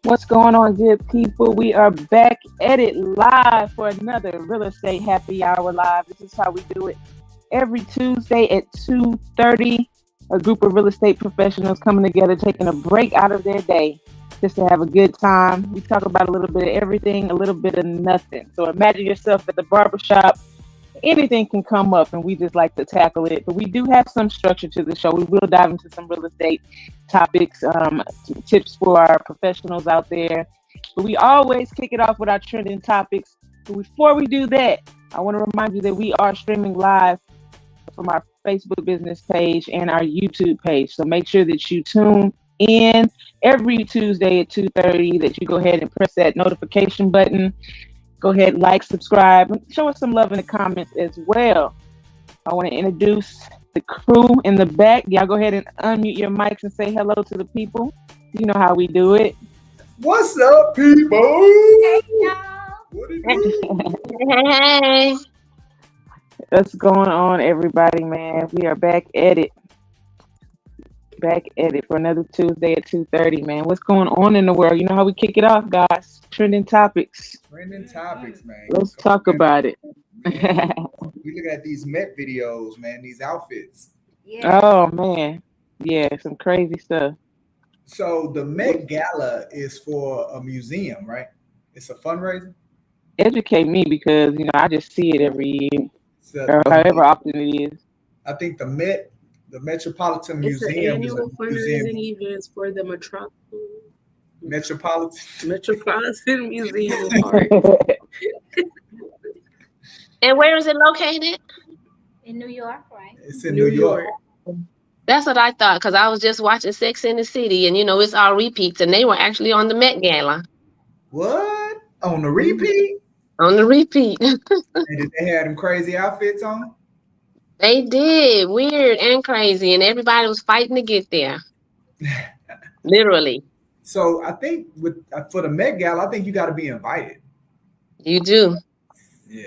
What's going on, good people? We are back at it live for another Real Estate Happy Hour live. This is how we do it every Tuesday at 2:30. A group of real estate professionals coming together, taking a break out of their day just to have a good time. We talk about a little bit of everything, a little bit of nothing. So imagine yourself at the barbershop. Anything can come up and we just like to tackle it, but we do have some structure to the show. We will dive into some real estate topics, tips for our professionals out there, but we always kick it off with our trending topics. But before we do that, I want to remind you that we are streaming live from our Facebook business page and our YouTube page, so make sure that you tune in every Tuesday at 2:30, that you go ahead and press that notification button. Go ahead, like, subscribe, show us some love in the comments as well. I want to introduce the crew in the back. Y'all go ahead and unmute your mics and say hello to the people. You know how we do it. What's up, people? Hey, y'all. What it do? Hey. What's going on, everybody, man? We are back at it. Back at it for another Tuesday at 2:30, man. What's going on in the world? You know how we kick it off, guys. Trending topics. Trending topics, man. Let's talk about it. Man, we look at these Met videos, man, these outfits. Yeah. Oh, man. Yeah, some crazy stuff. So the Met Gala is for a museum, right? It's a fundraiser. Educate me, because, I just see it every year, So or however often it is. I think the Metropolitan It's an Museum is annual a museum. fundraising event for the Metropolitan. Metropolitan Museum of Art. And where is it located? In New York, right? It's in New York. That's what I thought, because I was just watching Sex in the City, and it's all repeats, and they were actually on the Met Gala. What? On the repeat? On the repeat. And did they have them crazy outfits on? They did. Weird and crazy, and everybody was fighting to get there. Literally. So I think for the Met Gala, I think you got to be invited. You do. Yeah.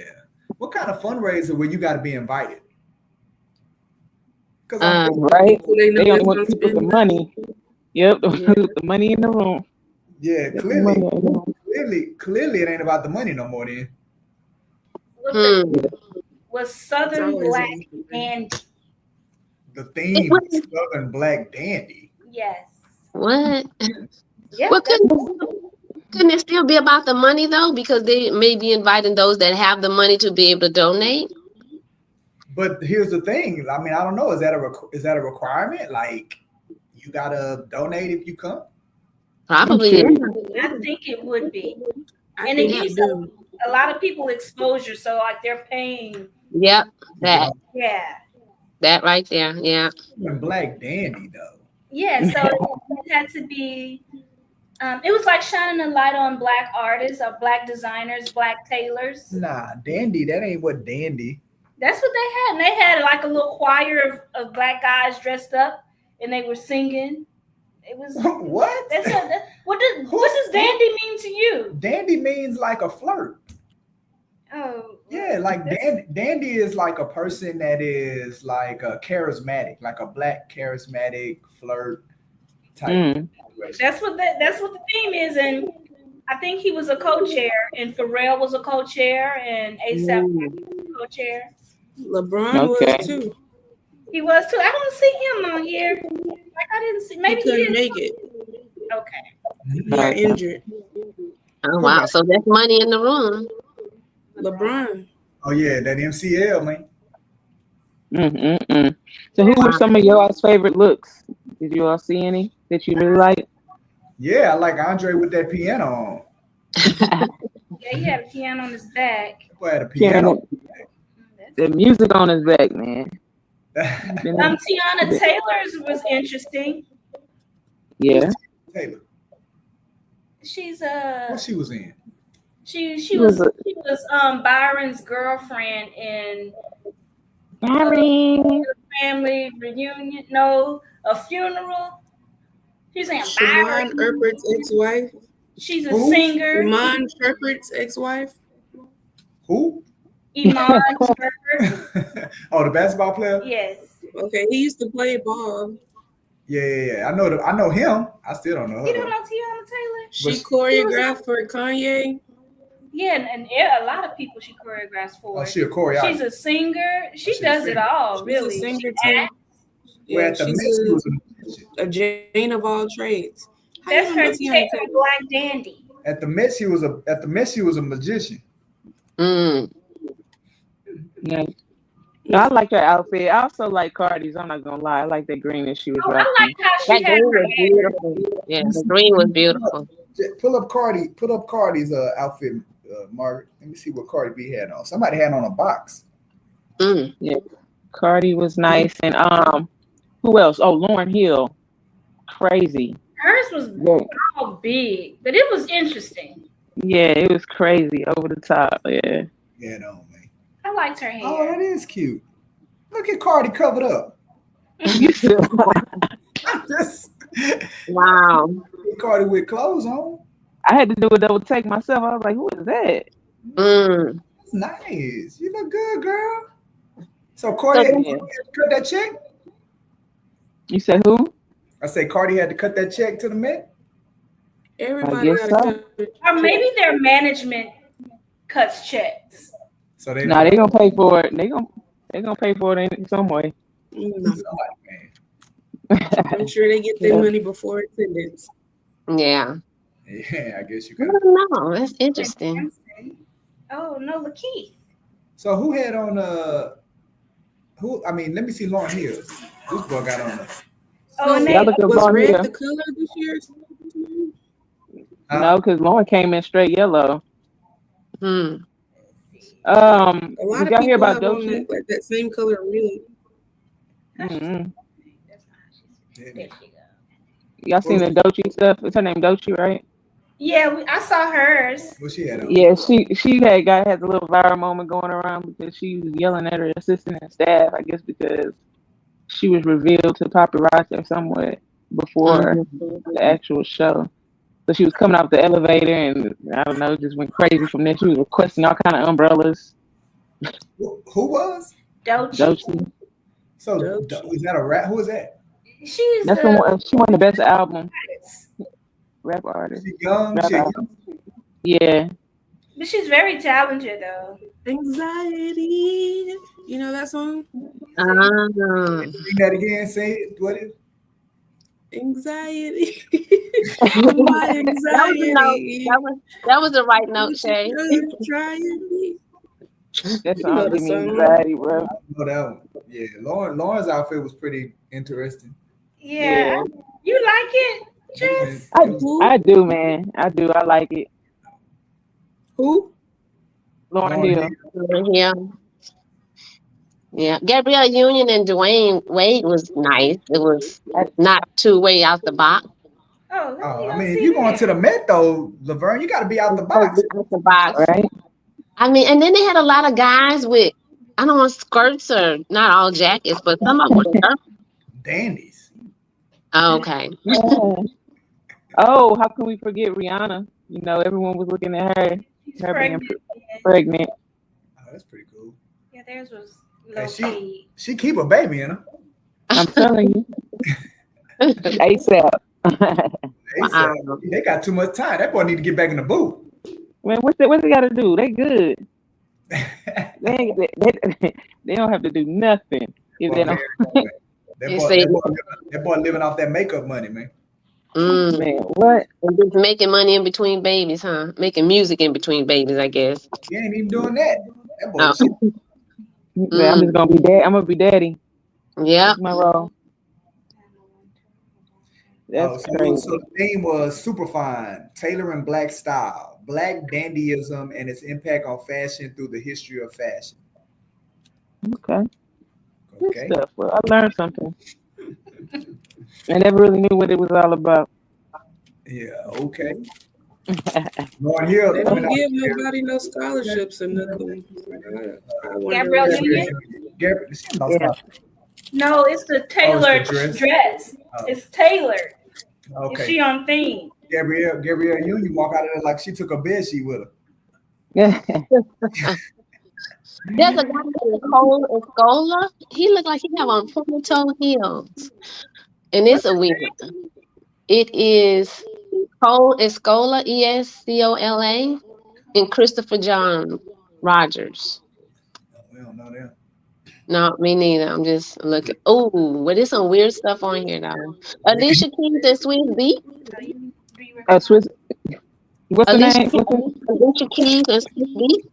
What kind of fundraiser where you got to be invited? Because Right? They know They only it's want gonna people with the spend money. Yep, Yeah. the money in the room. yeah, Get the money clearly, in the room. clearly, it ain't about the money no more. Then Was Southern always Black on. and the theme is Southern Black Dandy. yes. What? Yeah. Well, couldn't it still be about the money, though? Because they may be inviting those that have the money to be able to donate. But here's the thing. I mean, I don't know. Is that a requirement? Like, you gotta donate if you come? Probably. sure. Yeah. I think it would be. I And it think gives you do. a lot of people exposure, so like they're paying. Yep. That right there. Yeah. Southern Black Dandy though. Yeah. So it had to be. It was like shining a light on Black artists or Black designers, Black tailors. Nah, Dandy. That ain't what Dandy. That's what they had. And they had like a little choir of Black guys dressed up, and they were singing. It was What? What does dandy mean to you? Dandy means like a flirt. Oh, Yeah, like dandy is like a person that is like a charismatic, like a Black charismatic flirt type. that's what the theme is. And I think he was a co-chair, and Pharrell was a co-chair, and ASAP was a co-chair. LeBron Okay. was too. He was too. I don't see him on here. Like I didn't see. He Maybe he couldn't didn't make it. Okay. He got injured. Oh, wow. So that's money in the room. LeBron. Oh yeah, that MCL man. So, who were some of y'all's favorite looks? Did you all see any that you really like? Yeah, I like Andre with that piano on. Yeah, he had a piano on his back. Boy had a piano. The music on his back, man. Tiana Taylor's was interesting. Yeah. Taylor, She's what she was in? she was Byron's girlfriend in Byron. family reunion. No, a funeral. She's in Byron. Shaman Erpert's ex-wife. She's a Who? singer. Iman Erpert's ex-wife. Who? Iman Sherper. Oh, the basketball player? Yes. Okay, he used to play ball. Yeah. I know him. I still don't know her. You don't though. know Tiana Taylor? She choreographed for Kanye. Yeah, and a lot of people she choreographs for. Oh, she a choreographer. She's a singer. She she's a does it singer. all, She's really. a singer She too. acts. Well, Yeah, at the she's Met, she was a musician. a Jane of all trades. How That's you don't her know Tiana take on Taylor? Black Dandy. At the Met, she was a magician. Mm. Yeah. No, I like her outfit. I also like Cardi's. I'm not gonna lie. I like that green that she was Oh, I rocking. like how she That had green her was hair. beautiful. Yeah, the green was beautiful. Pull up Cardi's outfit, Margaret. Let me see what Cardi B had on. Somebody had on a box. Mm. Cardi was nice, and who else? Oh, Lauryn Hill, crazy. Hers was Yeah, all big, but it was interesting. yeah, it was crazy, over the top. Yeah, Yeah, no, man. I liked her Oh, hair. that is cute. Look at Cardi covered up. you still, Just Wow. Cardi with clothes on. I had to do a double take myself. I was like, who is that? Mm. That's nice. You look good, girl. So Cardi had Yeah. to cut that check. You said who? I say Cardi had to cut that check to the Met. Everybody guess got so. to Or maybe their management cuts checks. So they Nah, they gonna pay for it. They gonna pay for it in some way. I'm sure they get their Yeah. money before attendance. Yeah. Yeah, I guess you I could. don't know. That's interesting. Oh no, Lakeith. So who had on who? I mean, let me see Lauryn Hill. This boy got on Oh, and Y'all they, look at Was Lauryn red Hill. the color this year? No, because Lauren came in straight yellow. Hmm. A lot Did of y'all people hear about have on Doechii? that same color really. Mm-hmm. there she go. Y'all seen the Doechii stuff? It's her name Doechii, right? Yeah, I saw hers. What she had on? Yeah, she has a little viral moment going around because she was yelling at her assistant and staff. I guess because she was revealed to paparazzi or somewhat before the actual show. So she was coming off the elevator and I don't know, just went crazy from there. She was requesting all kind of umbrellas. Who was? Doechii. Doechii. So Doechii. is that a rap? Who is that? She's That's the one. She won the best album, artist. rap artist. She young. Rap She album. Yeah. But she's very talented though. Anxiety. You know that song? Sing that again. Say it. What is? Anxiety. That My was anxiety. that was the right note, Shay. Trying That You song know the give me song. anxiety, bro. I know that one. Yeah, Lauren's outfit was pretty interesting. Yeah. You like it, Jess? I do, man. I do. I like it. Who? Lauryn Hill. Yeah. Yeah. Gabrielle Union and Dwayne Wade was nice. It was not too way out the box. Oh, Oh, I mean, if you're going to the Met though, Laverne, you got to be out the box. Out the box. Right? I mean, and then they had a lot of guys with, I don't know, skirts or not all jackets, but some of them were skirts. Dandies. Oh, okay. Yeah. Oh, how can we forget Rihanna? You know, everyone was looking at her. she's Her being pregnant. pregnant. Oh, that's pretty cool. Yeah, theirs was And low key. she keep a baby in her. I'm telling you. ASAP. They got too much time. That boy need to get back in the booth. Man, what they got to do? They good. They don't have to do nothing. If they don't, That boy living off that makeup money, man. man, what? And just making money in between babies, huh? Making music in between babies, I guess. He ain't even doing that. That boy. Oh. Man, I'm just gonna be dad. I'm gonna be daddy. Yeah. That's my role. That's So crazy. the theme was Superfine, tailoring black style, black dandyism, and its impact on fashion through the history of fashion. Okay. Good Okay. stuff. Well, I learned something. I never really knew what it was all about. Yeah. Okay. Lauryn Hill. They don't give nobody no scholarships or nothing. I wonder Gabrielle where- Union? Yeah. No, it's the tailored dress? dress. Oh. It's tailored. And Okay. she on theme. Gabrielle Union walk out of there like she took a bed sheet with her. There's a guy named Cole Escola. He looked like he have on full toe heels. and it's a weird one. It is Cole Escola, Escola, and Christopher John Rogers. We don't know them. No, me neither. I'm just looking. Oh, well, there's some weird stuff on here though. Alicia Keys and Swiss Beat. Swiss. What's the Alicia name? What's the, Alicia Keys and Swiss Beat.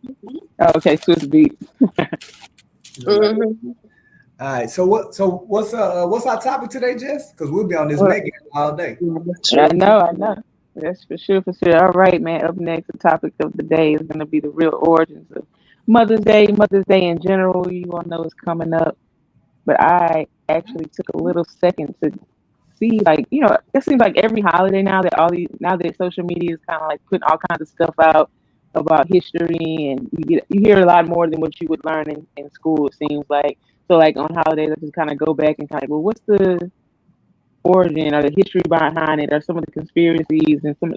oh, okay, Swiss Beats. Mm-hmm. All right. So what's our topic today, Jess? Because we'll be on this What? Megan all day. I know. That's for sure. All right, man. Up next, the topic of the day is going to be the real origins of Mother's Day in general. You all know it's coming up. But I actually took a little second to see, like, it seems like every holiday now that social media is kind of like putting all kinds of stuff out about history, and you hear a lot more than what you would learn in school, it seems like. So, like, on holidays, I just kind of go back and kind of, well, what's the origin or the history behind it, or some of the conspiracies and some,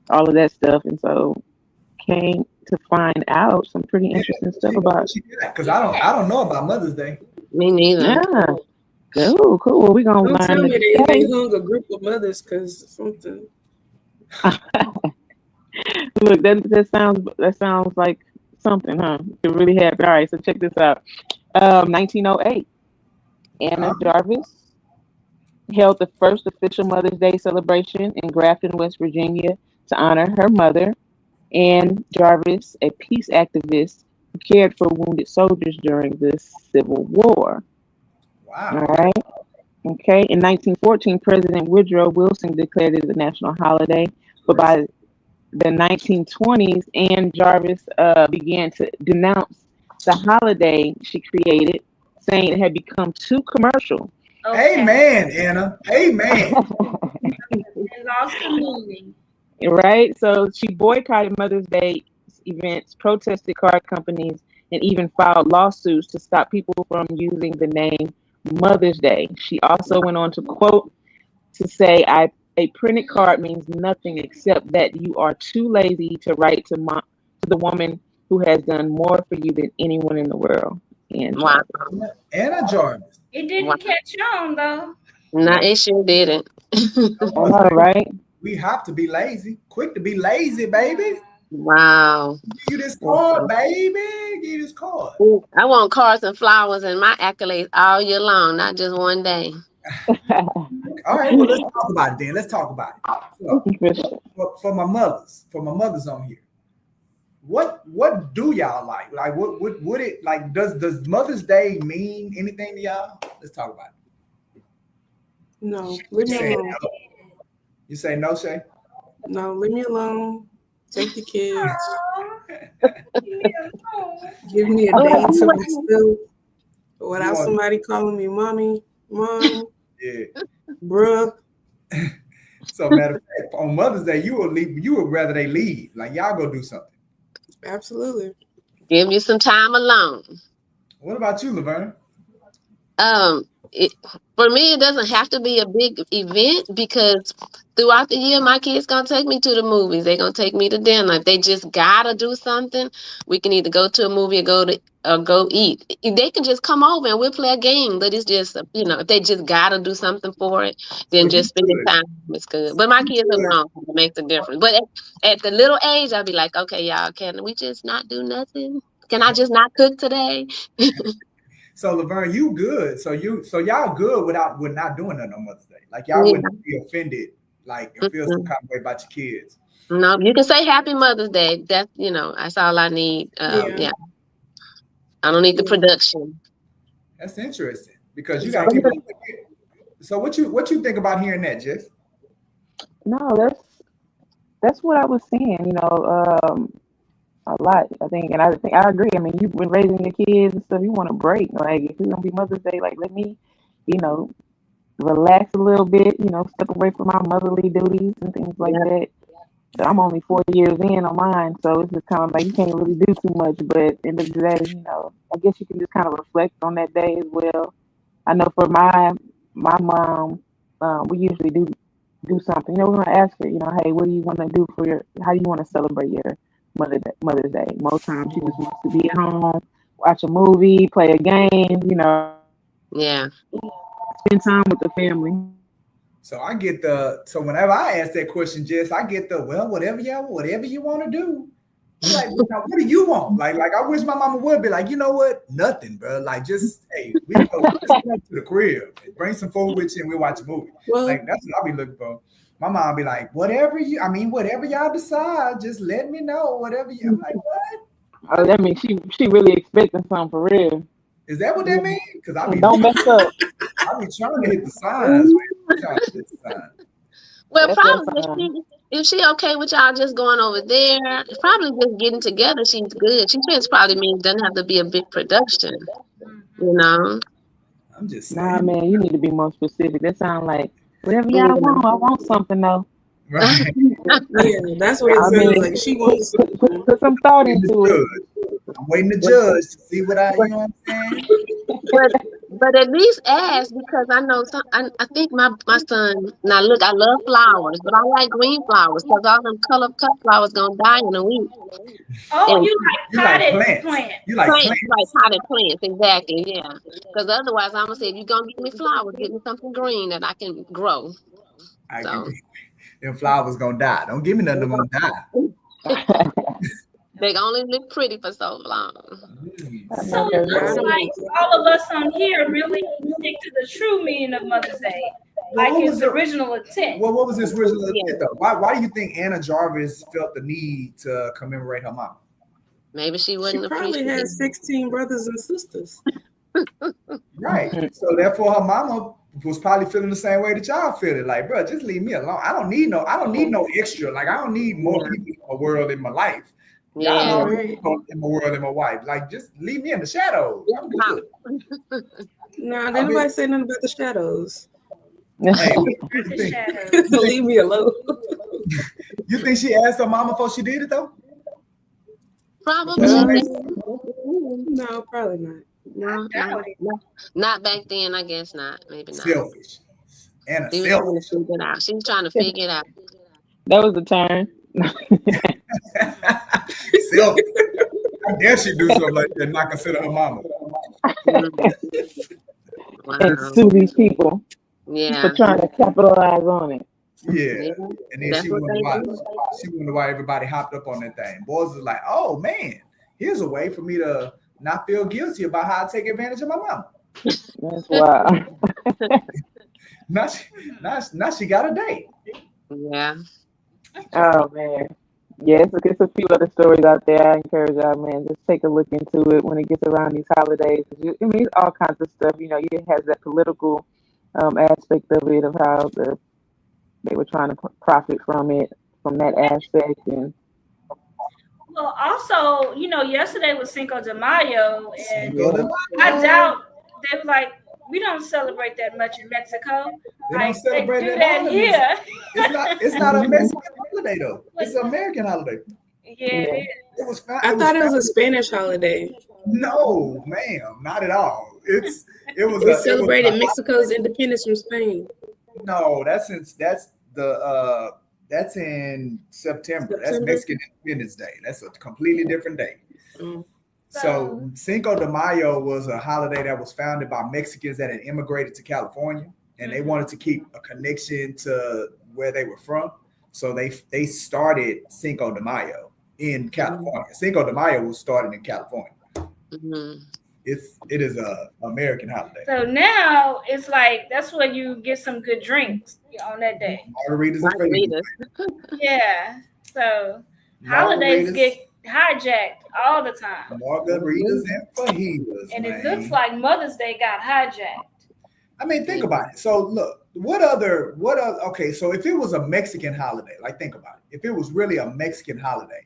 all of that stuff. And so came to find out some pretty interesting stuff about it. Because I don't know about Mother's Day. Me neither. Yeah. Cool. Well, we're going to Don't tell learn me today. they hung a group of mothers because something. Look, that sounds like something, huh? It really happened. All right, so check this out. 1908, Anna Jarvis held the first official Mother's Day celebration in Grafton, West Virginia, to honor her mother, Ann Jarvis, a peace activist who cared for wounded soldiers during the Civil War. Wow. All right. Okay. In 1914, President Woodrow Wilson declared it a national holiday, but by the 1920s, Ann Jarvis began to denounce the holiday she created, saying it had become too commercial. Okay. Amen, Anna. Amen. It lost the meaning. Right? So she boycotted Mother's Day events, protested card companies, and even filed lawsuits to stop people from using the name Mother's Day. She also went on to quote to say, a printed card means nothing except that you are too lazy to write to the woman who has done more for you than anyone in the world. And Wow. Anna Jarvis. It didn't catch on though. No, it sure didn't. I know, right? We have to be lazy. Quick to be lazy, baby. Wow. Give you this card, baby. Give you this card. I want cards and flowers and my accolades all year long, not just one day. All right, well, let's talk about it then. Let's talk about it. So, for my mothers on here, what do y'all like? Like, what it like? Does Mother's Day mean anything to y'all? Let's talk about it. No, leave me Say alone. no. You say no, Shay? No, leave me alone. Take the kids. Give me a day to myself without somebody calling me mommy, mom, Yeah. bruh. So matter of fact, on Mother's Day, you would rather they leave. Like, y'all go do something. Absolutely. Give you some time alone. What about you, Laverne? For me, it doesn't have to be a big event because throughout the year, my kids gonna take me to the movies. They're gonna take me to dinner. If they just gotta do something, we can either go to a movie or go eat. They can just come over and we'll play a game. But it's just, if they just gotta do something for it, then just spending time is good. But my kids are grown, it makes a difference. But at the little age, I'll be like, okay, y'all, can we just not do nothing? Can I just not cook today? So Laverne, you good. So y'all good with not doing that on Mother's Day. Like, y'all wouldn't be offended, like, and feel some kind of way about your kids. No, you can say Happy Mother's Day. That's that's all I need. Yeah. I don't need the production. That's interesting because you got people. So what you think about hearing that, Jess? No, that's what I was saying. A lot, I think, and I agree. I mean, you've been raising your kids and stuff. You want a break, like, if it's gonna be Mother's Day, like, let me, relax a little bit. Step away from my motherly duties and things like that. So I'm only 4 years in on mine, so it's just kind of like you can't really do too much. But at the end of the day, I guess you can just kind of reflect on that day as well. I know for my mom, we usually do something. We're gonna ask her, hey, what do you want to do how do you want to celebrate your Mother's Day? Most times she just wants to be at home, watch a movie, play a game, Yeah. spend time with the family. So I get so whenever I ask that question, Jess, I get whatever you want to do. Like, now, what do you want? Like I wish my mama would be like, you know what? Nothing, bro. Like, just hey, we go to the crib, bring some food with you, and we watch a movie. Well, like that's what I'll be looking for. My mom be like, whatever y'all decide, just let me know. Whatever you. I'm like, what? Oh, that means she really expecting something for real. Is that what that means? Because I mean, don't mess up. I be trying to hit the signs. Well, That's probably if she okay with y'all just going over there, probably just getting together, she's good. She just probably means doesn't have to be a big production, you know. I'm just saying. Nah, man, you need to be more specific. That sounds like whatever y'all want. I want something though. Right. Yeah, that's what it sounds like. She wants put some thought into it. I'm waiting to judge to see what you know what I'm saying. But at least ask, because I know I think my son. Now look, I love flowers, but I like green flowers because all them color cut flowers gonna die in a week. Oh, And you like potted plants. You like plants. Like potted plants, exactly. Yeah, because otherwise I'm gonna say if you're gonna give me flowers, give me something green that I can grow. Them flowers gonna die. Don't give me nothing gonna die. They only look pretty for so long. So it looks like all of us on here really stick to the true meaning of Mother's Day, like its original intent. Well, what was its original intent though? Why do you think Anna Jarvis felt the need to commemorate her mom? Maybe she wouldn't. She probably had 16 brothers and sisters. Right. So therefore, her mama was probably feeling the same way that y'all feeling. Like, bro, just leave me alone. I don't need no extra. Like, I don't need more people in my world in my life. Yeah. In my world and my wife. Like, just leave me in the shadows. I'm good. Nah, didn't nobody say nothing about the shadows. Hey, leave me alone. You think she asked her mama before she did it though? Probably. No, probably not. No, not back then. I guess not. Maybe not. Selfish. Anna selfish. She was trying to figure it out. That was the turn. Selfish. I guess she do something like that, not consider her mama. Wow. And sue these people. Yeah. For trying to capitalize on it. Yeah. And then she wondered why everybody hopped up on that thing. Boys was like, oh man, here's a way for me to not feel guilty about how I take advantage of my mama. That's wild. now she got a date. Yeah. Oh man. Yeah, it's a few other stories out there. I encourage y'all, man, just take a look into it when it gets around these holidays. It's all kinds of stuff. You know, it has that political aspect of it, of how they were trying to profit from it, from that aspect. And well, also, yesterday was Cinco de Mayo, and I doubt they were like, we don't celebrate that much in Mexico. They don't celebrate that here. It's not a Mexican holiday though. It's an American holiday. Yeah. I thought it was a Spanish holiday. No, ma'am, not at all. We celebrated Mexico's independence from Spain. No, that's in September. That's Mexican Independence Day. That's a completely different day. So Cinco de Mayo was a holiday that was founded by Mexicans that had immigrated to California, and they wanted to keep a connection to where they were from. So they started Cinco de Mayo in California. Cinco de Mayo was started in California. Mm-hmm. It is a American holiday. So now it's like that's when you get some good drinks on that day. Margaritas. Yeah. So holidays get hijacked all the time. Margaritas and fajitas. And it looks like Mother's Day got hijacked. I mean, think about it. So look, what other okay, so if it was a Mexican holiday, like think about it. If it was really a Mexican holiday,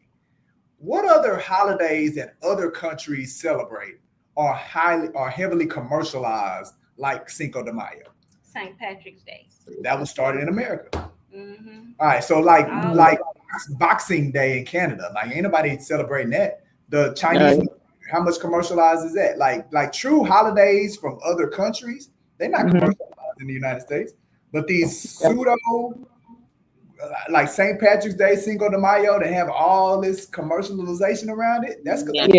what other holidays that other countries celebrate are heavily commercialized like Cinco de Mayo? St. Patrick's Day. That was started in America. Mm-hmm. All right, so like Boxing Day in Canada, like ain't nobody celebrating that. The Chinese, how much commercialized is that? Like true holidays from other countries, they're not commercialized in the United States. But these pseudo, like St. Patrick's Day, Cinco de Mayo, they have all this commercialization around it. That's because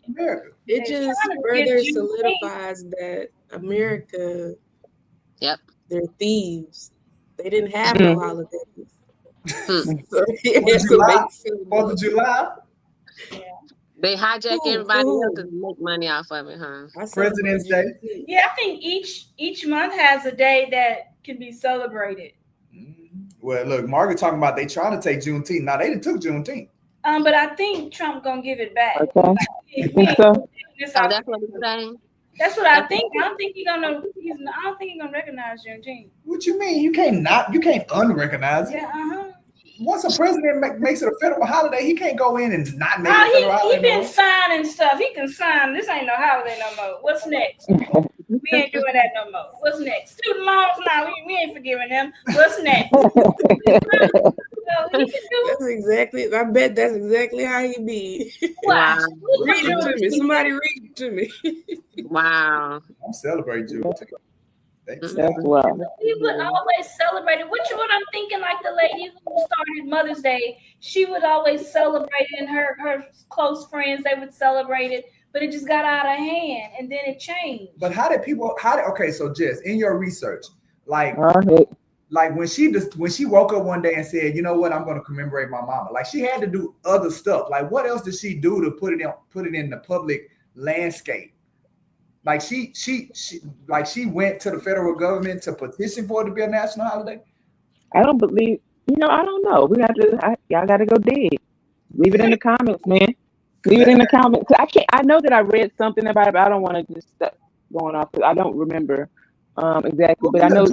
America. It just further solidifies that America Yep. They're thieves. They didn't have no holidays. So, 4th of July. Yeah. They hijack everybody else to make money off of it, huh? President's Day. Yeah, I think each month has a day that can be celebrated. Well, look, Margaret talking about they trying to take Juneteenth. Now they took Juneteenth. But I think Trump gonna give it back. Okay. That's what he's saying. That's what I think. I don't think he's gonna recognize Juneteenth. What you mean? You can't unrecognize it. Yeah. Once a president makes it a federal holiday, he can't go in and not make it a federal holiday. He been signing stuff. He can sign. This ain't no holiday no more. What's next? We ain't doing that no more. What's next? Student loans? Nah, we ain't forgiving them. What's next? That's exactly. I bet that's exactly how he be. Wow. Read it to me. Somebody read it to me. Wow. I'm celebrating Juneteenth. That's wild. We would always celebrate it. What I'm thinking, like the lady who started Mother's Day, she would always celebrate it, and her close friends, they would celebrate it, but it just got out of hand, and then it changed. But okay, so Jess, in your research, like when she woke up one day and said, you know what, I'm going to commemorate my mama. Like she had to do other stuff. Like what else did she do to put it in the public landscape? Like she went to the federal government to petition for it to be a national holiday. I don't believe. I don't know. We have to. Y'all got to go dig. Leave it in the comments, man. Leave it in the comments. I know that I read something about it, but I don't want to just start going off. I don't remember exactly. But I know,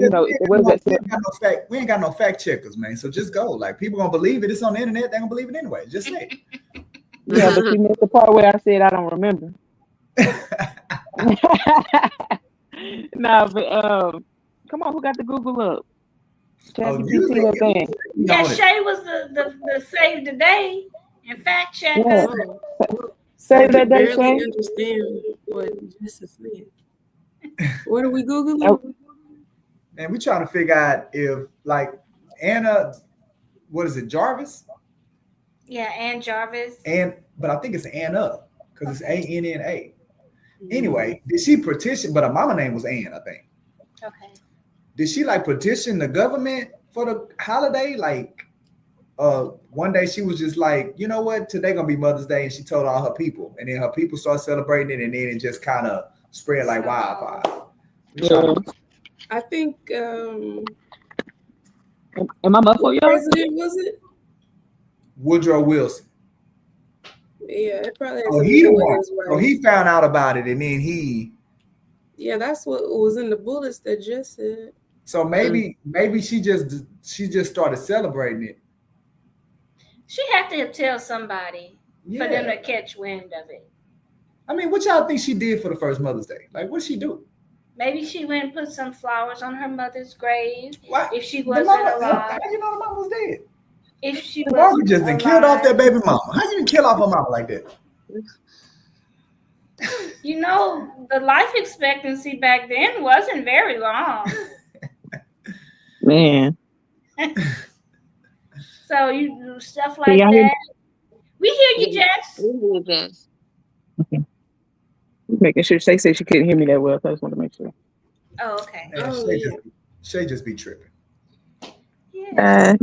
what is that? We ain't got no fact checkers, man. So just go. Like people gonna believe it. It's on the internet. They're gonna believe it anyway. Just say it. Yeah, but you missed the part where I said I don't remember. No, but come on, who got the Google up? Yeah, Shay was the save the day and fact checker. Yeah. Save that day, Shay. I understand what Jess is saying. What are we Googling? Man, we trying to figure out if like Anna, what is it, Jarvis? Yeah, Ann Jarvis. But I think it's Anna because it's ANNA. Anyway, did she petition? But her mama name was Ann, I think. Okay. Did she like petition the government for the holiday? Like, one day she was just like, you know what, today gonna be Mother's Day, and she told all her people, and then her people started celebrating it, and then it just kind of spread like wildfire. Yeah. I think. Am I muffled, y'all? President was it? Woodrow Wilson. Yeah, it probably. He found out about it, and then he. Yeah, that's what was in the bullets that Jess said. So maybe she just started celebrating it. She had to tell somebody for them to catch wind of it. I mean, what y'all think she did for the first Mother's Day? Like, what'd she do? Maybe she went and put some flowers on her mother's grave. What? If she wasn't alive. How you know the mama was dead? If she was just alive. Killed off that baby mama. How you kill off her mama like that? You know, the life expectancy back then wasn't very long. Man. So you do stuff like that. We hear you, Jess. We hear you, Jess. Okay. Making sure Shay said she couldn't hear me that well, so I just want to make sure. Oh, okay. Shay just be tripping. Yeah.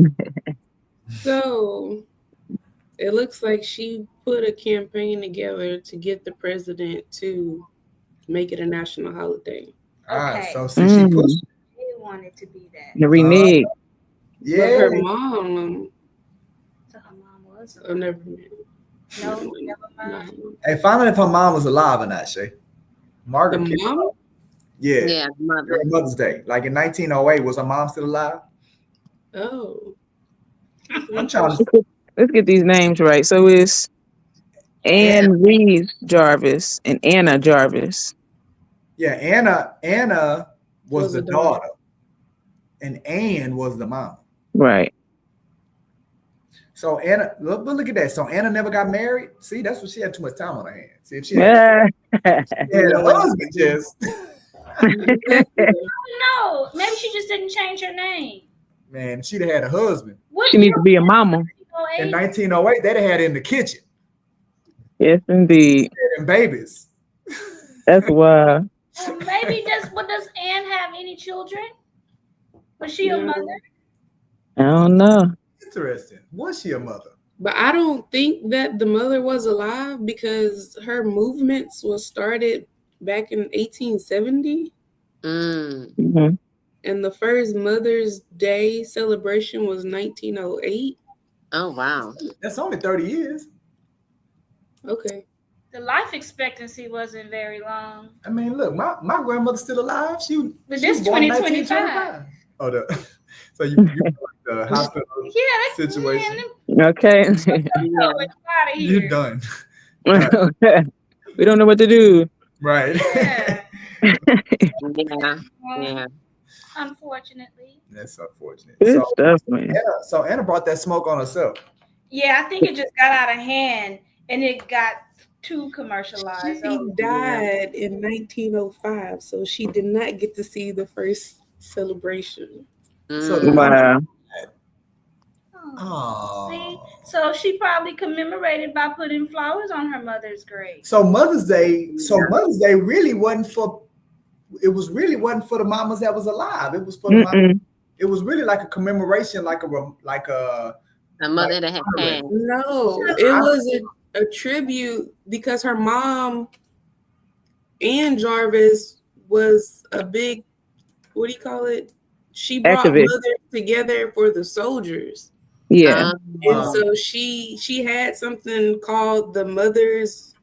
So it looks like she put a campaign together to get the president to make it a national holiday. All right, so she pushed. She wanted to be that. The renege. Yeah. But her mom. So her mom was. Never mind. No, never mind. Hey, find out if her mom was alive or not, Shay. Margaret. The mom? Yeah. Yeah, Mother's Day. Like in 1908, was her mom still alive? Oh. I'm trying to. Let's get these names right. So it's Ann Reeves Jarvis and Anna Jarvis. Yeah, Anna was the daughter, and Ann was the mom. Right. So Anna, look at that. So Anna never got married. See, that's what she had too much time on her hands. See, if she had a husband, just. No, maybe she just didn't change her name. Man, if she'd have had a husband. She needs to be a mama. In 1908, they'd have had it in the kitchen. Yes, indeed. And babies. That's wild. Maybe does Anne have any children? Was she a mother? I don't know. Interesting. Was she a mother? But I don't think that the mother was alive because her movements was started back in 1870. Mm-hmm. And the first Mother's Day celebration was 1908. Oh, wow. That's only 30 years. Okay. The life expectancy wasn't very long. I mean, look, my grandmother's still alive. But she this was born in 2025. 1925. Oh, so you like the hospital situation? Okay. You're done. Okay. We don't know what to do. Right. Yeah. Unfortunately. That's unfortunate. Good stuff, man. Anna brought that smoke on herself. Yeah, I think it just got out of hand and it got too commercialized. She died in 1905, so she did not get to see the first celebration. Wow. Oh. See, so she probably commemorated by putting flowers on her mother's grave. So Mother's Day really wasn't for. It was really wasn't for the mamas that was alive. It was for the mamas. It was really like a commemoration, like a mother that had passed. No, it was a tribute because her mom, Ann Jarvis, was a big, what do you call it? She brought activist. mothers together for the soldiers. Yeah. And so she had something called the Mother's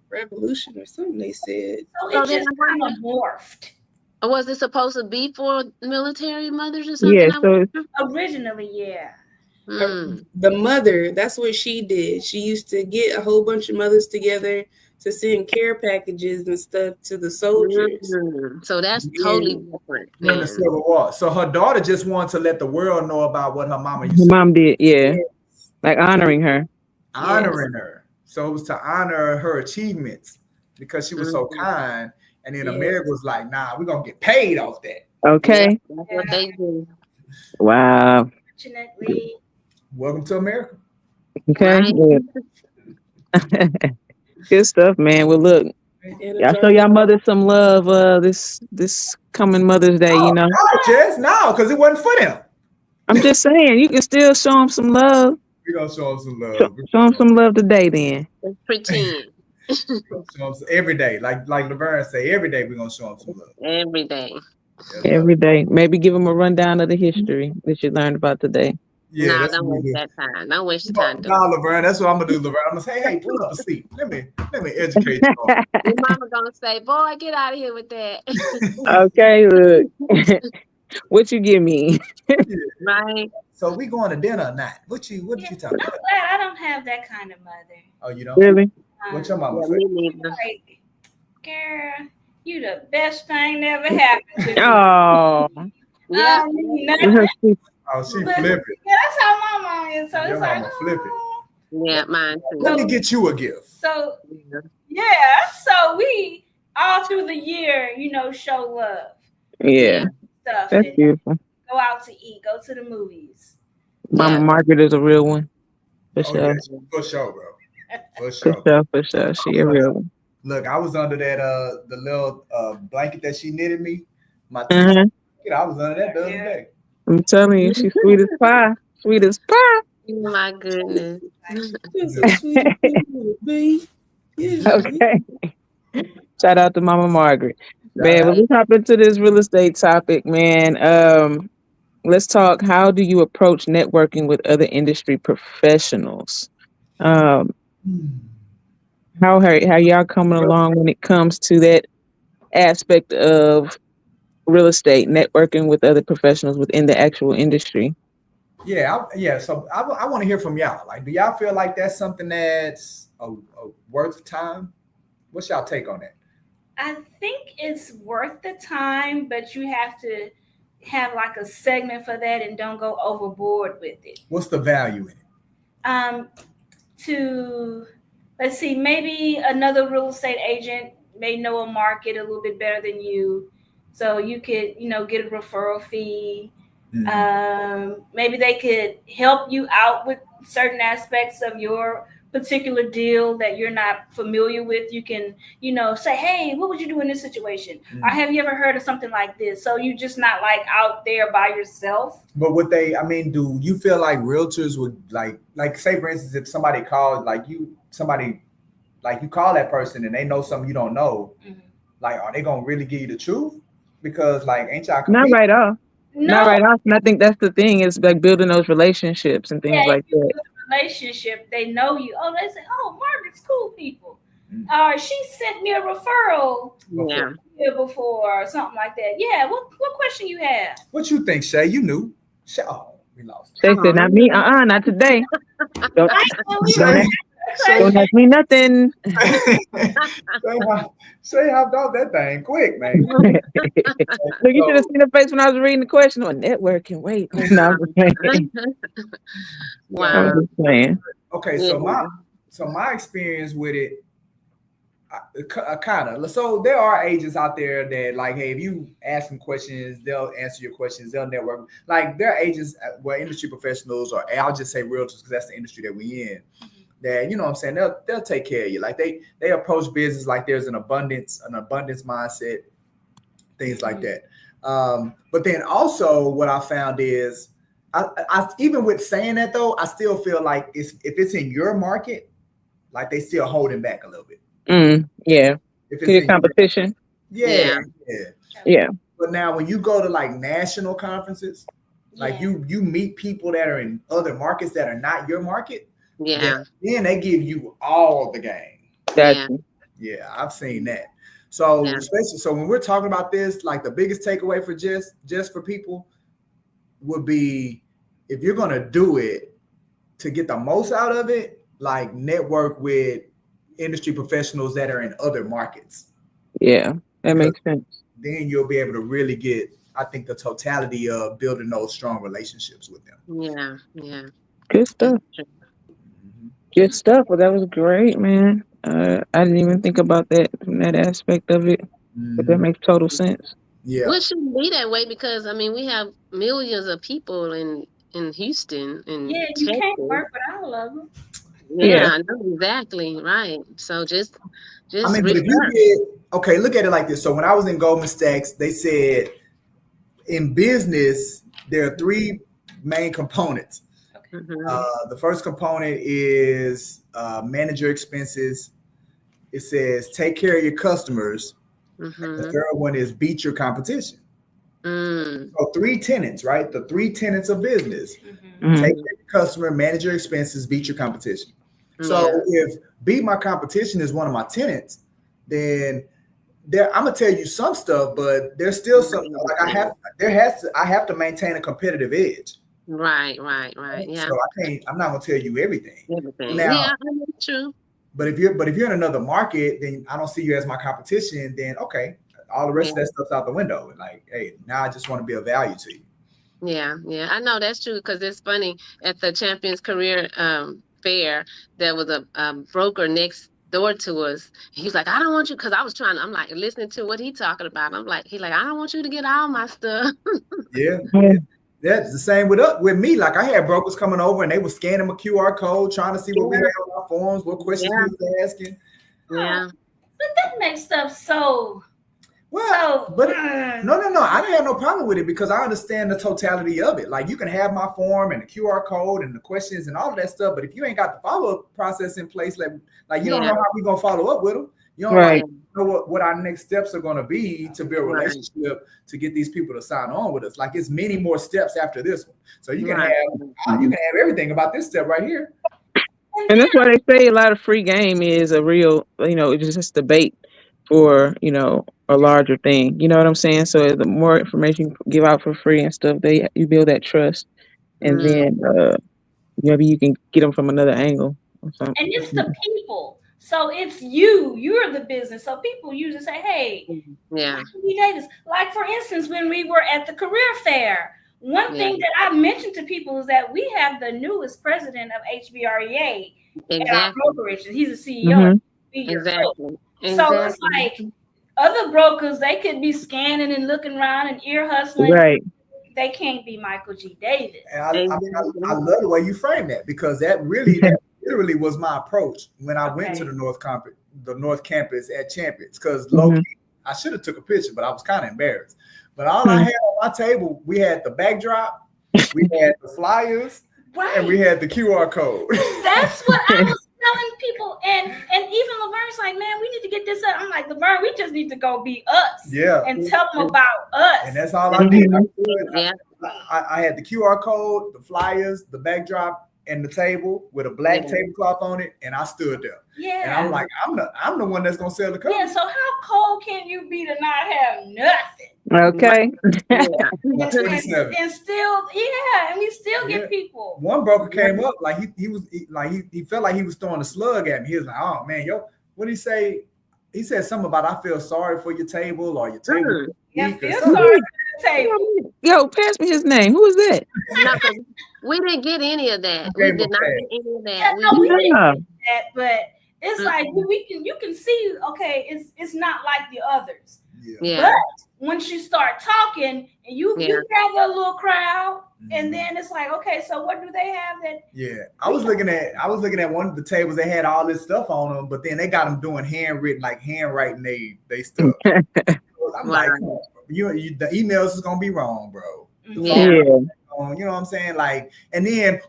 Revolution or something, they said. So it just kind of morphed. Or was it supposed to be for military mothers or something? Yeah, so originally, yeah. The mother, that's what she did. She used to get a whole bunch of mothers together to send care packages and stuff to the soldiers. So that's totally different. In the Civil War. So her daughter just wanted to let the world know about what her mama used to do. Mom did, yeah. Like honoring her. Honoring her. So it was to honor her achievements because she was so kind. And then America was like, nah, we're going to get paid off that. Okay. Yeah, that's what they do. Wow. Fortunately. Welcome to America. Okay. Right. Good stuff, man. Well, look, y'all show y'all mother some love this coming Mother's Day, you know. Just now, because it wasn't for them. I'm just saying, you can still show them some love. We're going to show them some love. Show them some love today, then. Let's pretend. Every day, like Laverne say, every day we're gonna show them some love. Every day. Every day. Maybe give them a rundown of the history that you learned about today. Yeah, nah, don't waste that time. Don't waste your time. Nah, Laverne, that's what I'm gonna do, Laverne. I'm gonna say, hey, pull up a seat. Let me educate you. Your mama gonna say, boy, get out of here with that. Okay, look. What you give me? Right. So we going to dinner or not? What you talking I'm about? glad I don't have that kind of mother. Oh, you don't? Really? What your mama me say? neither. Like, girl, you the best thing that ever happened to me. Oh. Yeah. Oh, she flip it. Yeah, that's how my mom is. So Your it's like, mama flip it. Yeah, mine too. Let me get you a gift. So yeah, so we all through the year, show love. Yeah. Stuff. That's beautiful. Go out to eat, go to the movies. Mama Margaret is a real one. For sure. Yeah, for sure, bro. For sure. For sure. She a real one. Look, I was under that the little blanket that she knitted me. I was under that the other day. I'm telling you, she's sweet as pie. Sweet as pie. Oh my goodness. Okay. Shout out to Mama Margaret. Man, when we hop into this real estate topic, man, let's talk. How do you approach networking with other industry professionals? How y'all coming along when it comes to that aspect of real estate, networking with other professionals within the actual industry? Yeah. So I want to hear from y'all. Like, do y'all feel like that's something that's a worth time? What's y'all take on that? I think it's worth the time, but you have to have like a segment for that and don't go overboard with it. What's the value in it? Let's see, maybe another real estate agent may know a market a little bit better than you. So you could, get a referral fee. Mm-hmm. Maybe they could help you out with certain aspects of your particular deal that you're not familiar with, you can, say, hey, what would you do in this situation? Or have you ever heard of something like this? So you're just not like out there by yourself. But do you feel like realtors would like say, for instance, if somebody called you call that person and they know something you don't know, like, are they gonna really give you the truth? Because like, ain't y'all not right off? No. Not right off. And I think that's the thing, is like building those relationships and things like that. Relationship, they know you. Oh, they say, oh, Margaret's cool people. She sent me a referral before or something like that. Yeah. What question you have? What you think, Shay? You knew. Shay, we lost. They said, not me. Not today. Don't ask me nothing. Shay hopped off that thing quick, man. Look, you should have seen her face when I was reading the question on networking. Wait, no, I'm just playing. Wow. I'm just playing. Okay, so my experience with it, kind of. So there are agents out there that, like, hey, if you ask them questions, they'll answer your questions. They'll network. Like, there are agents, industry professionals, or I'll just say realtors, because that's the industry that we in. That, you know what I'm saying, they'll take care of you. Like, they approach business like there's an abundance mindset, things like that. But then also what I found is, I even with saying that though, I still feel like if it's in your market, like they still holding back a little bit. Yeah. If it's in competition. Yeah. But now when you go to like national conferences, like you meet people that are in other markets that are not your market. Yeah. Then they give you all the game. Yeah, I've seen that. So especially, so when we're talking about this, like the biggest takeaway for just for people would be, if you're gonna do it to get the most out of it, like network with industry professionals that are in other markets. Yeah, that makes sense. Then you'll be able to really get, I think, the totality of building those strong relationships with them. Yeah. Good stuff. Good stuff. Well, that was great, man. I didn't even think about that from that aspect of it, but that makes total sense. Yeah. Well, it shouldn't be that way, because I mean, we have millions of people in Houston and you can't work with all of them. Yeah, no, exactly right. So just I mean, but if you look at it like this. So when I was in Goldman Sachs, they said in business there are three main components. The first component is manage your expenses. It says take care of your customers. The third one is beat your competition. So three tenets, right? The three tenets of business. Take care of your customer, manage your expenses, beat your competition. So if beat my competition is one of my tenets, then I'm gonna tell you some stuff, but there's still some, like I have to maintain a competitive edge. Right. Yeah. So I'm not gonna tell you everything. Now, that's true. But if you're in another market, then I don't see you as my competition. Then okay, all the rest of that stuff's out the window. And like, hey, now I just want to be of value to you. Yeah, I know that's true, because it's funny, at the Champions Career Fair, there was a broker next door to us. He's like, I don't want you, because I'm like listening to what he's talking about. He's like, I don't want you to get all my stuff. Yeah. That's the same with me. Like, I had brokers coming over and they were scanning my QR code, trying to see what we had on our forms, what questions we were asking. Yeah. But that makes stuff so. Well, but no. I didn't have no problem with it, because I understand the totality of it. Like, you can have my form and the QR code and the questions and all of that stuff, but if you ain't got the follow-up process in place, like you don't know how we gonna follow up with them. You don't know what our next steps are gonna be to build a relationship to get these people to sign on with us. Like, it's many more steps after this one. So you can have everything about this step right here. And that's why they say a lot of free game is a real, it's just debate for, a larger thing. You know what I'm saying? So the more information you give out for free and stuff, you build that trust, and then maybe you can get them from another angle or something. And it's the people. So it's you're the business. So people usually say, hey, we Davis. Like, for instance, when we were at the career fair, one thing that I mentioned to people is that we have the newest president of HBREA at our brokerage. He's the CEO. Exactly. So it's like, other brokers, they could be scanning and looking around and ear hustling. Right. They can't be Michael G. Davis. And I love the way you frame that, because that really literally was my approach when I went to Okay. the North Campus at Champions. Because low key, I should have took a picture, but I was kind of embarrassed. But all I had on my table, we had the backdrop, we had the flyers, and we Right. had the QR code. That's what I was telling people, and even Laverne's like, man, we need to get this up. I'm like, Laverne, we just need to go be us, Yeah. and tell them about us. And that's all I did. Yeah. I had the QR code, the flyers, the backdrop, and the table with a black tablecloth on it, and I stood there. Yeah. And I'm like, I'm the one that's gonna sell the cover. Yeah. So how cold can you be to not have nothing? Okay. Yeah. And 27. still, and we still get people. One broker came up like he felt like he was throwing a slug at me. He was like, "Oh man, what did he say?" He said something about I feel sorry for your table or your table. Yeah, weak or feel something. sorry for the table. Yo, pass me his name. Who is that? No, 'cause we didn't get any of that. We did not get any of Yeah, that. no, we didn't Yeah. get that, but it's like you can see, okay, it's not like the others. Yeah. Yeah. Once you start talking and you gather a little crowd, and then it's like, okay, so what do they have that? Yeah, I was looking at one of the tables. They had all this stuff on them, but then they got them doing handwriting they stuff. I'm like, you the emails is gonna be wrong, bro. Yeah. You know what I'm saying? Like, and then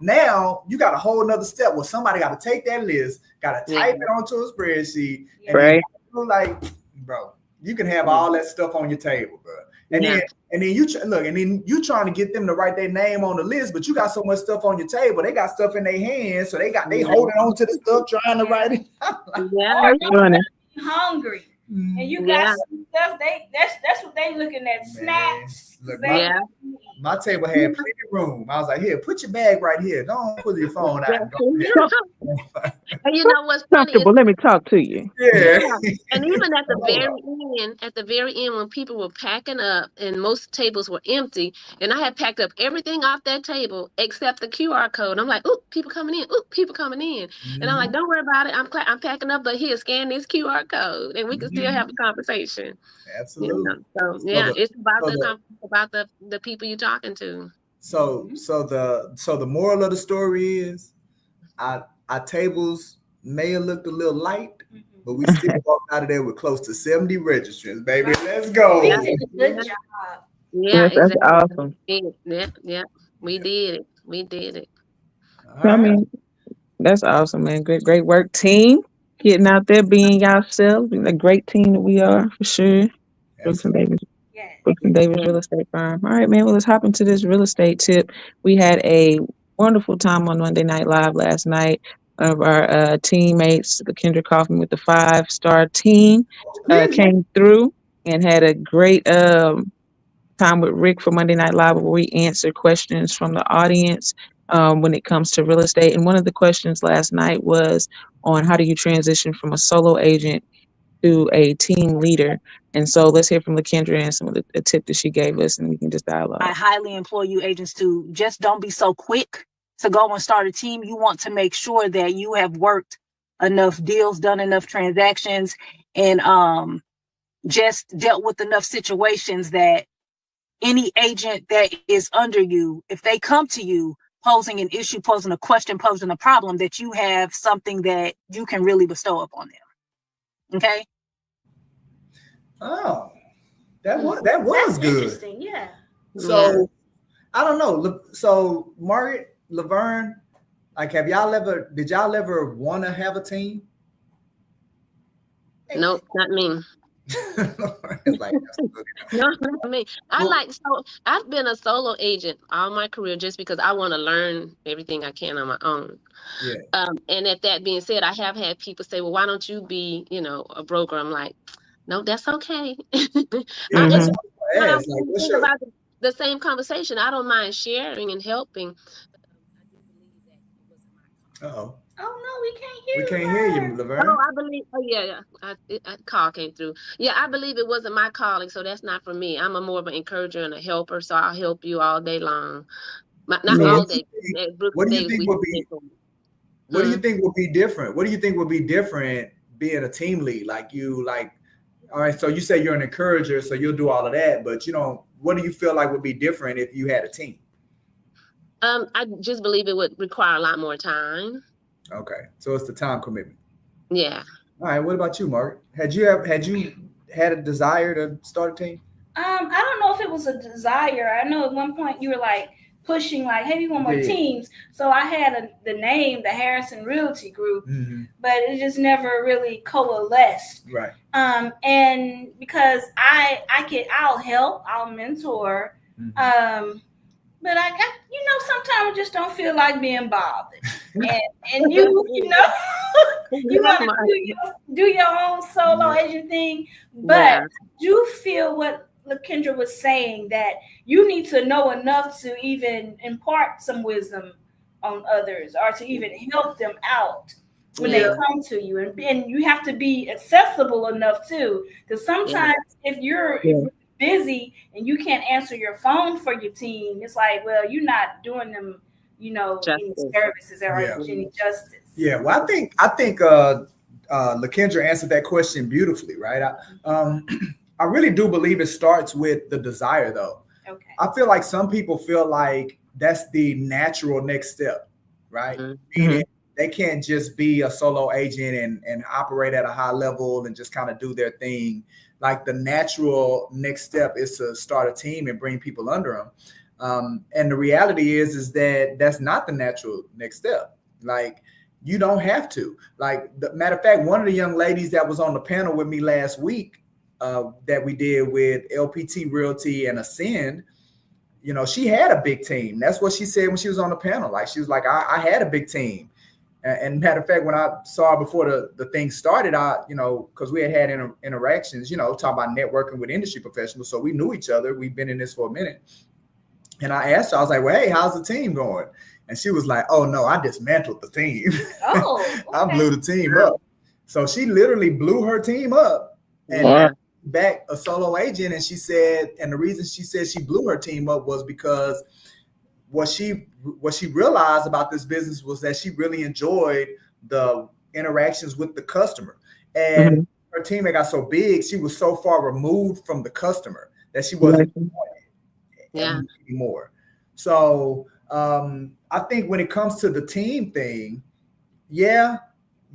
now you got a whole nother step where somebody got to take that list, got to type it onto a spreadsheet, and Right. then, like, bro, you can have all that stuff on your table, bro. And then you trying to get them to write their name on the list, but you got so much stuff on your table. They got stuff in their hands, so they holding on to the stuff, trying to write it. Yeah. Funny. Hungry, and you got some stuff. That's what they looking at. Snacks. Look, Yeah. my table had plenty of room. I was like, here, put your bag right here. Don't put your phone out. And you know what's funny is, Comfortable. Let me talk to you. Yeah. and even at the very end, when people were packing up and most tables were empty, and I had packed up everything off that table except the QR code. I'm like, ooh, people coming in. Ooh, people coming in. And I'm like, don't worry about it. I'm packing up, but here, scan this QR code, and we can still have a conversation. Absolutely. You know? So yeah, it's about the people you're talking to. So the moral of the story is, our tables may have looked a little light, but we still walked out of there with close to 70 registrants, baby. Let's go. We did a good job. Yeah, Yes, that's awesome. Yeah, we did it. We did it. I mean, that's awesome, man. Great work, team. Getting out there, being yourselves, being a great team that we are for sure. Brooks and Davis. Brooks and Davis Real Estate Firm. All right, man. Well, let's hop into this real estate tip. We had a wonderful time on Monday Night Live last night. One of our teammates, the Kendra Kaufman with the 5-star team, came through and had a great time with Rick for Monday Night Live, where we answer questions from the audience when it comes to real estate. And one of the questions last night was on how do you transition from a solo agent to a team leader. And so let's hear from LaKendra and some of the tip that she gave us, and we can just dialogue. I highly implore you agents to just don't be so quick to go and start a team. You want to make sure that you have worked enough deals, done enough transactions, and just dealt with enough situations that any agent that is under you, if they come to you posing an issue, posing a question, posing a problem, that you have something that you can really bestow upon them. Okay? Oh, that was That's good. interesting. Yeah. So I don't know. So Margaret, Laverne, like, did y'all ever want to have a team? Nope, not me. It's like, No, not me. I've been a solo agent all my career just because I want to learn everything I can on my own. yeah. And at that being said, I have had people say, well, why don't you be, a broker? I'm like, no, that's okay. I just about the same conversation. I don't mind sharing and helping. Uh-oh. Oh no, we can't hear you. We can't hear you, Laverne. Oh, I believe. Oh, yeah. A call came through. Yeah, I believe it wasn't my calling, so that's not for me. I'm more of an encourager and a helper, so I'll help you all day long. Not all day. What do you think would be? What do you think would be different? What do you think would be different being a team lead? All right. So you say you're an encourager, so you'll do all of that, but what do you feel like would be different if you had a team? I just believe it would require a lot more time. Okay, so it's the time commitment. Yeah. All right. What about you, Mark? Had you had a desire to start a team? I don't know if it was a desire. I know at one point you were like pushing, like, hey, we want more Yeah. teams. So I had the name, the Harrison Realty Group, Mm-hmm. but it just never really coalesced. Right. And because I'll help, I'll mentor. Mm-hmm. But I got, sometimes I just don't feel like being bothered. and you want to do your own solo agent thing. But I do feel what LaKendra was saying, that you need to know enough to even impart some wisdom on others, or to even help them out when they come to you. And you have to be accessible enough too. Because sometimes if you're busy and you can't answer your phone for your team, it's like, well, you're not doing them, any services or any justice. Yeah, well, I think LaKendra answered that question beautifully, right? I really do believe it starts with the desire, though. Okay. I feel like some people feel like that's the natural next step, right? Mm-hmm. Meaning they can't just be a solo agent and operate at a high level and just kind of do their thing. Like the natural next step is to start a team and bring people under them. And the reality is that that's not the natural next step. Like, you don't have to. Like, the matter of fact, one of the young ladies that was on the panel with me last week that we did with LPT Realty and Ascend, she had a big team. That's what she said when she was on the panel. Like, she was like, I had a big team. And matter of fact, when I saw her before the thing started, because we had interactions, talking about networking with industry professionals. So we knew each other. We've been in this for a minute. And I asked her, I was like, well, hey, how's the team going? And she was like, oh, no, I dismantled the team. Oh, okay. I blew the team up. So she literally blew her team up and back a solo agent. And she said, and the reason she said she blew her team up was because what she realized about this business was that she really enjoyed the interactions with the customer. And her team got so big, she was so far removed from the customer that she wasn't anymore. So I think when it comes to the team thing, you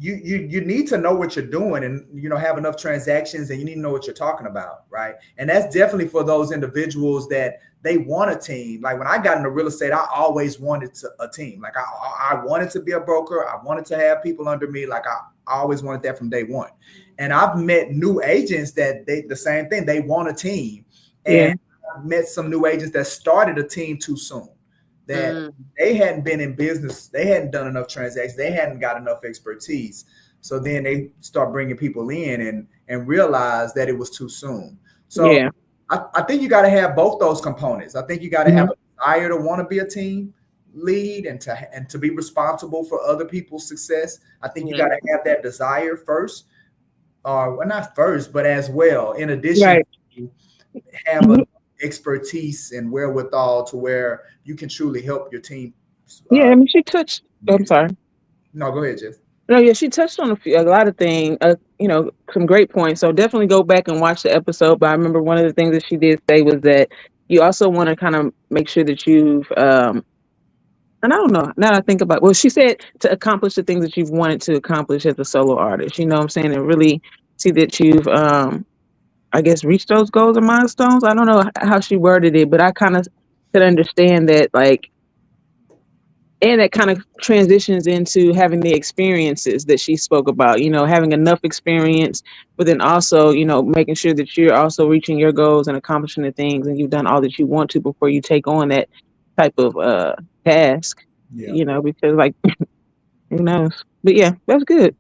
need to know what you're doing and have enough transactions, and you need to know what you're talking about, right? And that's definitely for those individuals that they want a team. Like when I got into real estate, I always wanted a team. Like I wanted to be a broker. I wanted to have people under me. Like I always wanted that from day one. And I've met new agents that the same thing. They want a team. And I've met some new agents that started a team too soon. That they hadn't been in business, they hadn't done enough transactions, they hadn't got enough expertise. So then they start bringing people in and realize that it was too soon. So I think you got to have both those components. I think you got to have a desire to want to be a team lead and to be responsible for other people's success. I think you got to have that desire first, well, not first, but as well. In addition, to have a expertise and wherewithal to where you can truly help your team. I mean, she touched. I'm sorry. No, go ahead, Jess. No, she touched on a lot of things. Some great points. So definitely go back and watch the episode. But I remember one of the things that she did say was that you also want to kind of make sure that you've. And I don't know. Now that I think about, well, she said to accomplish the things that you've wanted to accomplish as a solo artist. You know what I'm saying? And really see that you've. I guess reach those goals or milestones. I don't know how she worded it, but I kind of could understand that, like, and that kind of transitions into having the experiences that she spoke about, having enough experience, but then also, making sure that you're also reaching your goals and accomplishing the things, and you've done all that you want to before you take on that type of task, because like, who knows? But yeah, that's good.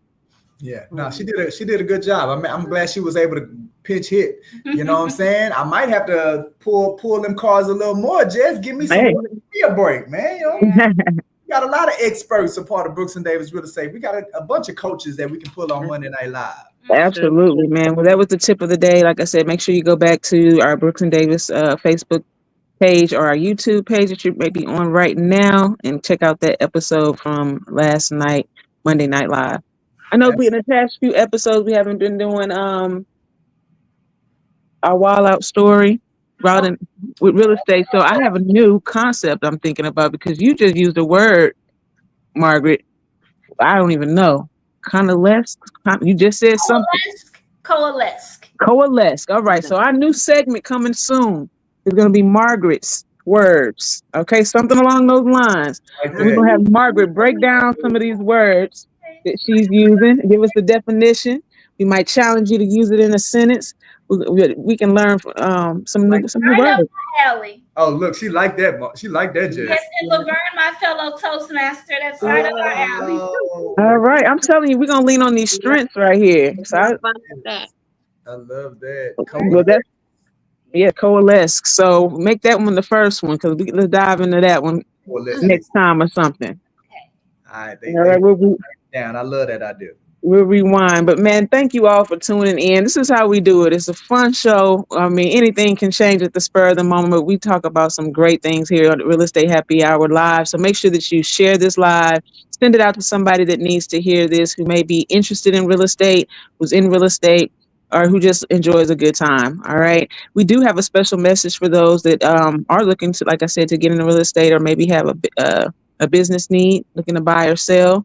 Yeah, no, she did a good job. I mean, I'm glad she was able to pinch hit. You know what I'm saying? I might have to pull them cards a little more. Jess, give me a break, man. We got a lot of experts a part of Brooks and Davis Real Estate. We got a bunch of coaches that we can pull on Monday Night Live. Absolutely, man. Well, that was the tip of the day. Like I said, make sure you go back to our Brooks and Davis Facebook page or our YouTube page that you may be on right now and check out that episode from last night, Monday Night Live. I know in the past few episodes we haven't been doing our Wild Out story routing with real estate. So I have a new concept I'm thinking about because you just used the word, Margaret, I don't even know. Coalesce. You just said something. Coalesce. All right. So our new segment coming soon is going to be Margaret's words. Okay, something along those lines. We're going to have Margaret break down some of these words that she's using, give us the definition. We might challenge you to use it in a sentence. We can learn some new words. Oh, look, she liked that. She liked that, Jess. Yes, and Laverne, my fellow Toastmaster, that's right up our alley. All right, I'm telling you, we're gonna lean on these strengths right here. So I love that. Coalesce. So make that one the first one, because let's dive into that one next time or something. Okay. All right, we'll be down. I love that idea. We'll rewind. But man, thank you all for tuning in. This is how we do it. It's a fun show. I mean, anything can change at the spur of the moment, but we talk about some great things here on the Real Estate Happy Hour Live. So make sure that you share this live, send it out to somebody that needs to hear this, who may be interested in real estate, who's in real estate, or who just enjoys a good time. All right. We do have a special message for those that are looking to, like I said, to get into real estate, or maybe have a business need, looking to buy or sell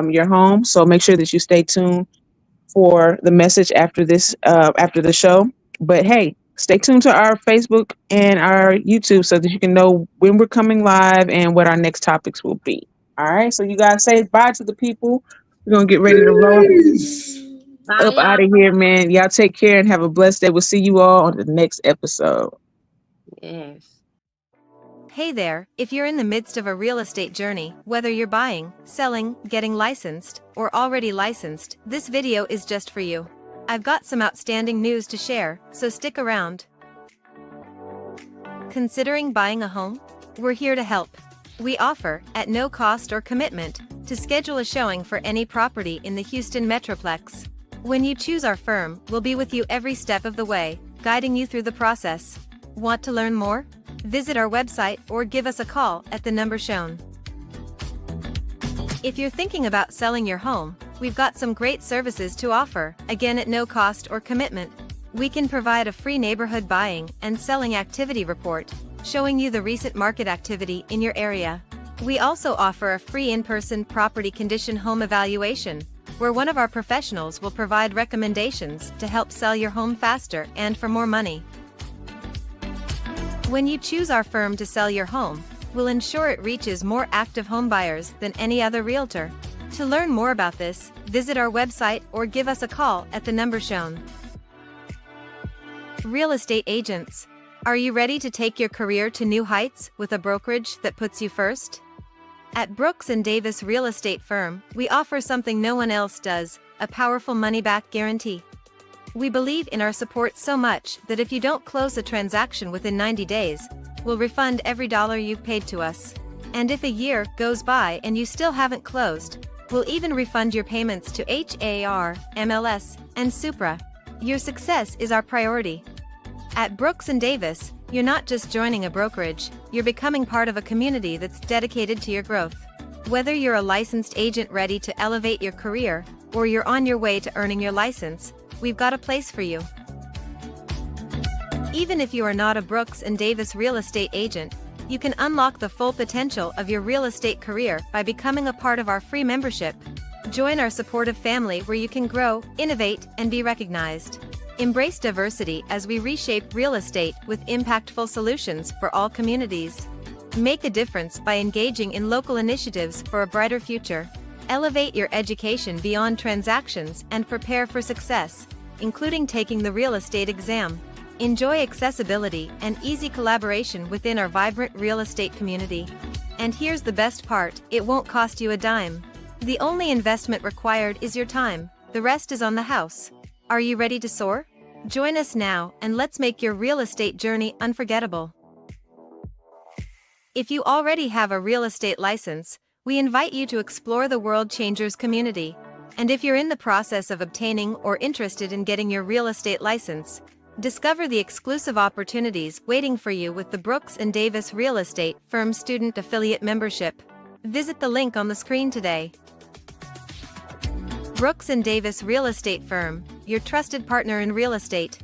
your home. So make sure that you stay tuned for the message after this, after the show. But hey, stay tuned to our Facebook and our YouTube so that you can know when we're coming live and what our next topics will be. All right. So you guys say bye to the people. We're going to get ready to roll up out of here, man. Y'all take care and have a blessed day. We'll see you all on the next episode. Yes. Hey there, if you're in the midst of a real estate journey, whether you're buying, selling, getting licensed, or already licensed, this video is just for you. I've got some outstanding news to share, so stick around. Considering buying a home? We're here to help. We offer, at no cost or commitment, to schedule a showing for any property in the Houston Metroplex. When you choose our firm, we'll be with you every step of the way, guiding you through the process. Want to learn more? Visit our website or give us a call at the number shown. If you're thinking about selling your home, we've got some great services to offer, again at no cost or commitment. We can provide a free neighborhood buying and selling activity report, showing you the recent market activity in your area. We also offer a free in-person property condition home evaluation, where one of our professionals will provide recommendations to help sell your home faster and for more money. When you choose our firm to sell your home, we'll ensure it reaches more active home buyers than any other realtor. To learn more about this, visit our website or give us a call at the number shown. Real estate agents. Are you ready to take your career to new heights with a brokerage that puts you first? At Brooks & Davis Real Estate Firm, we offer something no one else does, a powerful money-back guarantee. We believe in our support so much that if you don't close a transaction within 90 days, we'll refund every dollar you've paid to us. And if a year goes by and you still haven't closed, we'll even refund your payments to HAR, MLS, and Supra. Your success is our priority. At Brooks & Davis, you're not just joining a brokerage, you're becoming part of a community that's dedicated to your growth. Whether you're a licensed agent ready to elevate your career, or you're on your way to earning your license, we've got a place for you. Even if you are not a Brooks & Davis real estate agent, you can unlock the full potential of your real estate career by becoming a part of our free membership. Join our supportive family where you can grow, innovate, and be recognized. Embrace diversity as we reshape real estate with impactful solutions for all communities. Make a difference by engaging in local initiatives for a brighter future. Elevate your education beyond transactions and prepare for success, including taking the real estate exam. Enjoy accessibility and easy collaboration within our vibrant real estate community. And here's the best part, it won't cost you a dime. The only investment required is your time, the rest is on the house. Are you ready to soar? Join us now and let's make your real estate journey unforgettable. If you already have a real estate license, we invite you to explore the World Changers community. And if you're in the process of obtaining or interested in getting your real estate license, discover the exclusive opportunities waiting for you with the Brooks & Davis Real Estate Firm Student Affiliate Membership. Visit the link on the screen today. Brooks & Davis Real Estate Firm, your trusted partner in real estate.